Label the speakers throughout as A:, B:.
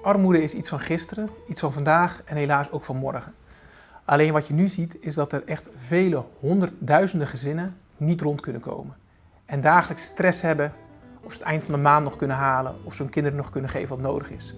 A: Armoede is iets van gisteren, iets van vandaag en helaas ook van morgen. Alleen wat je nu ziet is dat er echt vele honderdduizenden gezinnen niet rond kunnen komen. En dagelijks stress hebben of ze het eind van de maand nog kunnen halen of ze hun kinderen nog kunnen geven wat nodig is.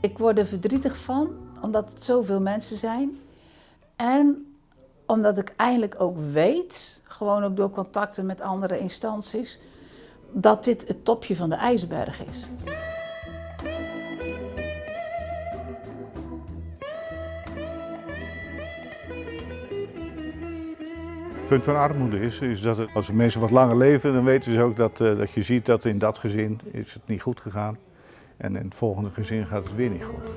B: Ik word er verdrietig van, omdat het zoveel mensen zijn. En omdat ik eigenlijk ook weet, gewoon ook door contacten met andere instanties, dat dit het topje van de ijsberg is.
C: Het punt van armoede is dat als mensen wat langer leven, dan weten ze ook dat je ziet dat in dat gezin is het niet goed gegaan. En in het volgende gezin gaat het weer niet goed.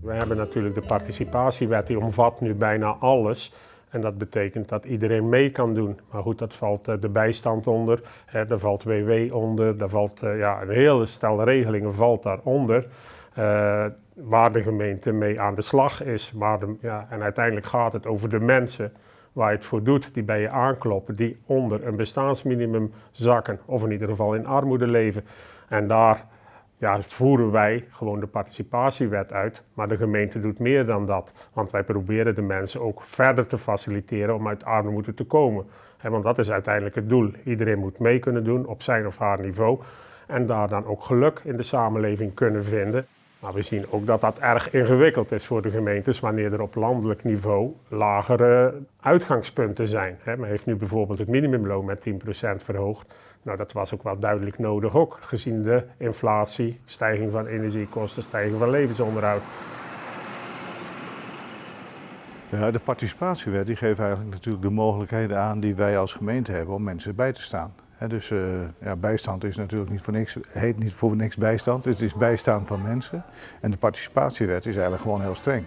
D: We hebben natuurlijk de participatiewet, die omvat nu bijna alles. En dat betekent dat iedereen mee kan doen. Maar goed, dat valt de bijstand onder, daar valt WW onder, daar valt een hele stel regelingen valt daaronder. Waar de gemeente mee aan de slag is. En uiteindelijk gaat het over de mensen waar je het voor doet, die bij je aankloppen, die onder een bestaansminimum zakken. Of in ieder geval in armoede leven. En daar voeren wij gewoon de participatiewet uit, maar de gemeente doet meer dan dat. Want wij proberen de mensen ook verder te faciliteren om uit armoede te komen. Want dat is uiteindelijk het doel. Iedereen moet mee kunnen doen op zijn of haar niveau en daar dan ook geluk in de samenleving kunnen vinden. Maar we zien ook dat dat erg ingewikkeld is voor de gemeentes wanneer er op landelijk niveau lagere uitgangspunten zijn. Men heeft nu bijvoorbeeld het minimumloon met 10% verhoogd. Nou, dat was ook wel duidelijk nodig, ook gezien de inflatie, stijging van energiekosten, stijging van levensonderhoud.
C: Ja, de participatiewet die geeft eigenlijk natuurlijk de mogelijkheden aan die wij als gemeente hebben om mensen bij te staan. Dus bijstand is natuurlijk niet voor niks, heet niet voor niks bijstand, het is bijstaan van mensen. En de participatiewet is eigenlijk gewoon heel streng.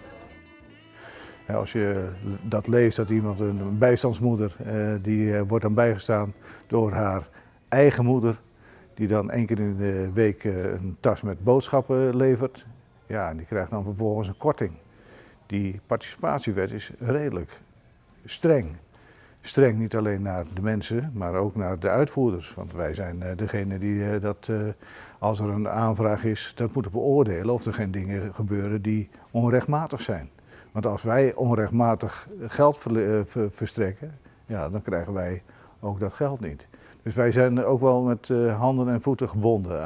C: Als je dat leest, dat iemand, een bijstandsmoeder, die wordt dan bijgestaan door haar eigen moeder, die dan 1 keer in de week een tas met boodschappen levert. Ja, en die krijgt dan vervolgens een korting. Die participatiewet is redelijk streng. Streng niet alleen naar de mensen, maar ook naar de uitvoerders. Want wij zijn degene die als er een aanvraag is, dat moeten beoordelen of er geen dingen gebeuren die onrechtmatig zijn. Want als wij onrechtmatig geld verstrekken, ja, dan krijgen wij ook dat geld niet. Dus wij zijn ook wel met handen en voeten gebonden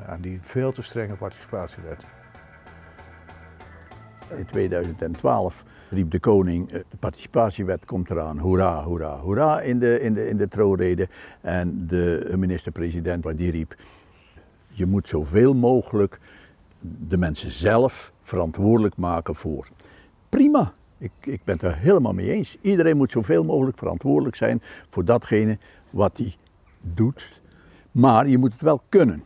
C: aan die veel te strenge participatiewet.
E: In 2012 riep de koning, de participatiewet komt eraan, hoera, hoera, hoera in de troonrede. En de minister-president die riep, je moet zoveel mogelijk de mensen zelf verantwoordelijk maken voor. Prima, ik ben het er helemaal mee eens. Iedereen moet zoveel mogelijk verantwoordelijk zijn voor datgene wat hij doet. Maar je moet het wel kunnen.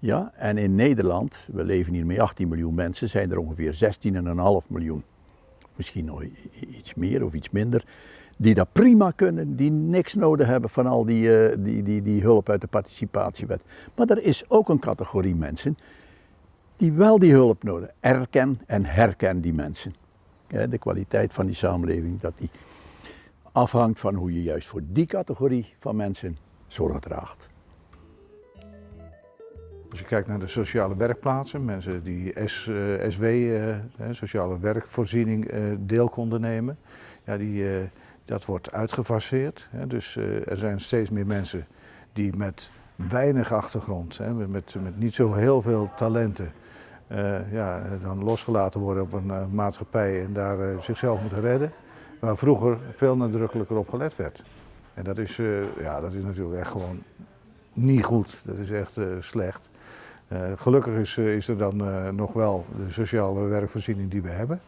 E: Ja, en in Nederland, we leven hier met 18 miljoen mensen, zijn er ongeveer 16,5 miljoen. Misschien nog iets meer of iets minder, die dat prima kunnen, die niks nodig hebben van al die hulp uit de participatiewet. Maar er is ook een categorie mensen die wel die hulp nodig hebben. Erken en herken die mensen. Ja, de kwaliteit van die samenleving, dat die afhangt van hoe je juist voor die categorie van mensen zorg draagt.
C: Als je kijkt naar de sociale werkplaatsen, mensen die SW, sociale werkvoorziening, deel konden nemen, ja, dat wordt uitgefaseerd. Dus er zijn steeds meer mensen die met weinig achtergrond, met niet zo heel veel talenten, dan losgelaten worden op een maatschappij en daar zichzelf moeten redden. Waar vroeger veel nadrukkelijker op gelet werd. En dat is natuurlijk echt gewoon niet goed, dat is echt slecht. Gelukkig is er dan nog wel de sociale werkvoorziening die we hebben.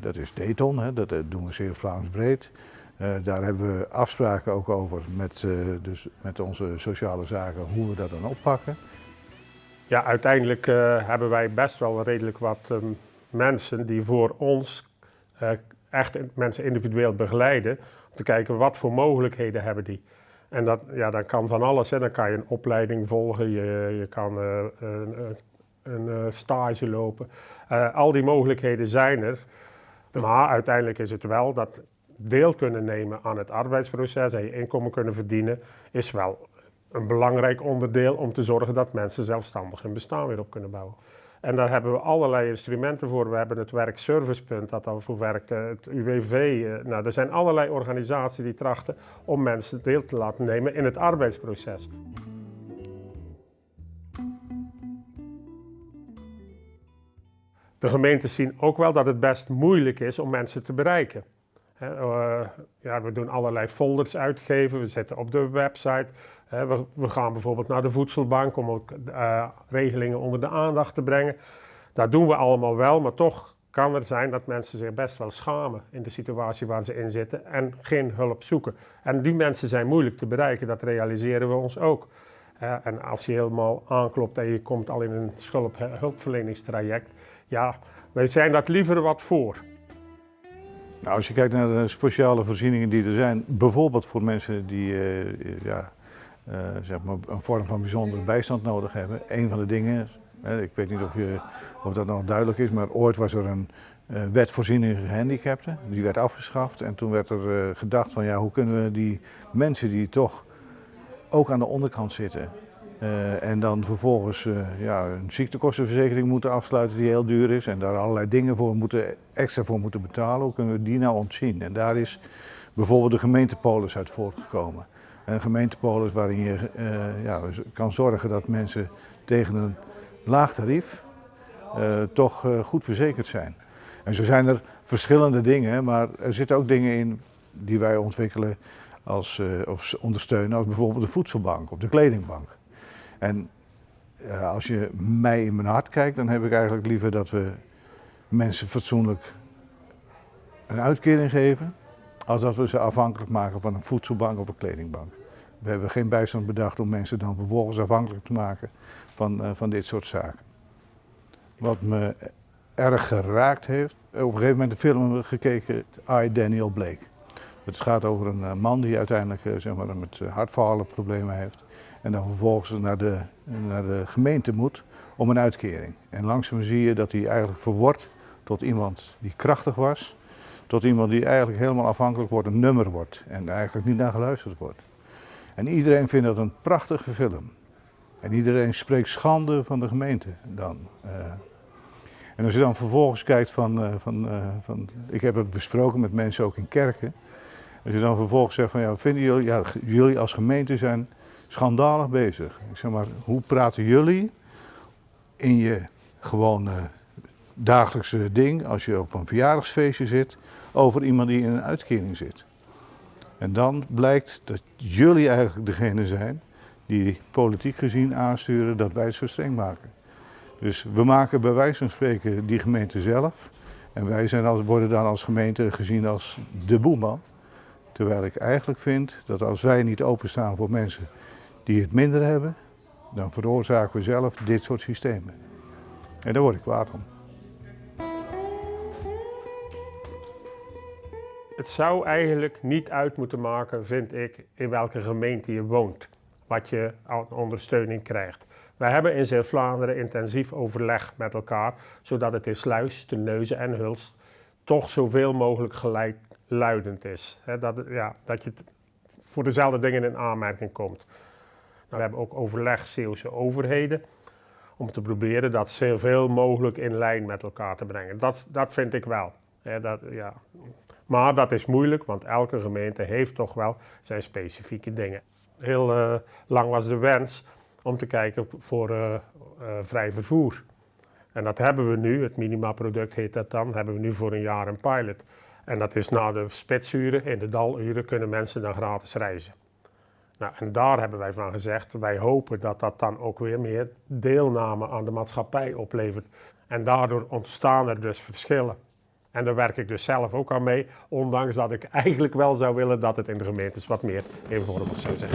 C: Dat is Dayton, dat doen we zeer Vlaams breed. Daar hebben we afspraken ook over met onze sociale zaken hoe we dat dan oppakken.
D: Ja, uiteindelijk hebben wij best wel redelijk wat mensen die voor ons echt mensen individueel begeleiden. Om te kijken wat voor mogelijkheden hebben die. En dat kan van alles. Hè. Dan kan je een opleiding volgen, je kan een stage lopen. Al die mogelijkheden zijn er Maar uiteindelijk is het wel dat deel kunnen nemen aan het arbeidsproces en je inkomen kunnen verdienen, is wel een belangrijk onderdeel om te zorgen dat mensen zelfstandig hun bestaan weer op kunnen bouwen. En daar hebben we allerlei instrumenten voor. We hebben het werkservicepunt dat daarvoor werkt, het UWV. Nou, er zijn allerlei organisaties die trachten om mensen deel te laten nemen in het arbeidsproces. De gemeentes zien ook wel dat het best moeilijk is om mensen te bereiken. We doen allerlei folders uitgeven, we zitten op de website. We gaan bijvoorbeeld naar de voedselbank om ook regelingen onder de aandacht te brengen. Dat doen we allemaal wel, maar toch kan er zijn dat mensen zich best wel schamen in de situatie waar ze in zitten en geen hulp zoeken. En die mensen zijn moeilijk te bereiken, dat realiseren we ons ook. En als je helemaal aanklopt en je komt al in een hulpverleningstraject, ja, wij zijn dat liever wat voor.
C: Nou, als je kijkt naar de speciale voorzieningen die er zijn, bijvoorbeeld voor mensen die zeg maar een vorm van bijzondere bijstand nodig hebben. Een van de dingen, ik weet niet of dat nog duidelijk is, maar ooit was er een wet voorziening gehandicapten. Die werd afgeschaft en toen werd er gedacht van ja, hoe kunnen we die mensen die toch ook aan de onderkant zitten en dan vervolgens een ziektekostenverzekering moeten afsluiten die heel duur is en daar allerlei dingen extra voor moeten betalen, hoe kunnen we die nou ontzien? En daar is bijvoorbeeld de gemeentepolis uit voortgekomen. Een gemeentepolis waarin je kan zorgen dat mensen tegen een laag tarief toch goed verzekerd zijn. En zo zijn er verschillende dingen, maar er zitten ook dingen in die wij ontwikkelen of ondersteunen, als bijvoorbeeld de voedselbank of de kledingbank. En als je mij in mijn hart kijkt, dan heb ik eigenlijk liever dat we mensen fatsoenlijk een uitkering geven, als dat we ze afhankelijk maken van een voedselbank of een kledingbank. We hebben geen bijstand bedacht om mensen dan vervolgens afhankelijk te maken van dit soort zaken. Wat me erg geraakt heeft, op een gegeven moment de film hebben we gekeken, I, Daniel Blake. Het gaat over een man die uiteindelijk met hartfalenproblemen heeft en dan vervolgens naar de gemeente moet om een uitkering. En langzaam zie je dat hij eigenlijk verwordt tot iemand die krachtig was, tot iemand die eigenlijk helemaal afhankelijk wordt, een nummer wordt en eigenlijk niet naar geluisterd wordt. En iedereen vindt dat een prachtige film. En iedereen spreekt schande van de gemeente dan. En als je dan vervolgens kijkt ik heb het besproken met mensen ook in kerken. Als je dan vervolgens zegt van vinden jullie als gemeente zijn schandalig bezig. Ik zeg maar, hoe praten jullie in je gewone dagelijkse ding, als je op een verjaardagsfeestje zit, over iemand die in een uitkering zit? En dan blijkt dat jullie eigenlijk degene zijn die politiek gezien aansturen dat wij het zo streng maken. Dus we maken bij wijze van spreken die gemeente zelf. En wij worden dan als gemeente gezien als de boeman. Terwijl ik eigenlijk vind dat als wij niet openstaan voor mensen die het minder hebben, dan veroorzaken we zelf dit soort systemen. En daar word ik kwaad om.
D: Het zou eigenlijk niet uit moeten maken, vind ik, in welke gemeente je woont, wat je aan ondersteuning krijgt. Wij hebben in Zeeuws-Vlaanderen intensief overleg met elkaar, zodat het in Sluis, Terneuzen en Hulst toch zoveel mogelijk gelijkluidend is. Dat je voor dezelfde dingen in aanmerking komt. Nou, we hebben ook overleg Zeeuwse overheden om te proberen dat zoveel mogelijk in lijn met elkaar te brengen. Dat vind ik wel. Maar dat is moeilijk, want elke gemeente heeft toch wel zijn specifieke dingen. Heel lang was de wens om te kijken voor vrij vervoer. En dat hebben we nu, het minimaproduct heet dat dan, hebben we nu voor een jaar een pilot. En dat is na de spitsuren, in de daluren, kunnen mensen dan gratis reizen. Nou, en daar hebben wij van gezegd, wij hopen dat dat dan ook weer meer deelname aan de maatschappij oplevert. En daardoor ontstaan er dus verschillen. En daar werk ik dus zelf ook aan mee, ondanks dat ik eigenlijk wel zou willen dat het in de gemeentes wat meer eenvormig zou zijn.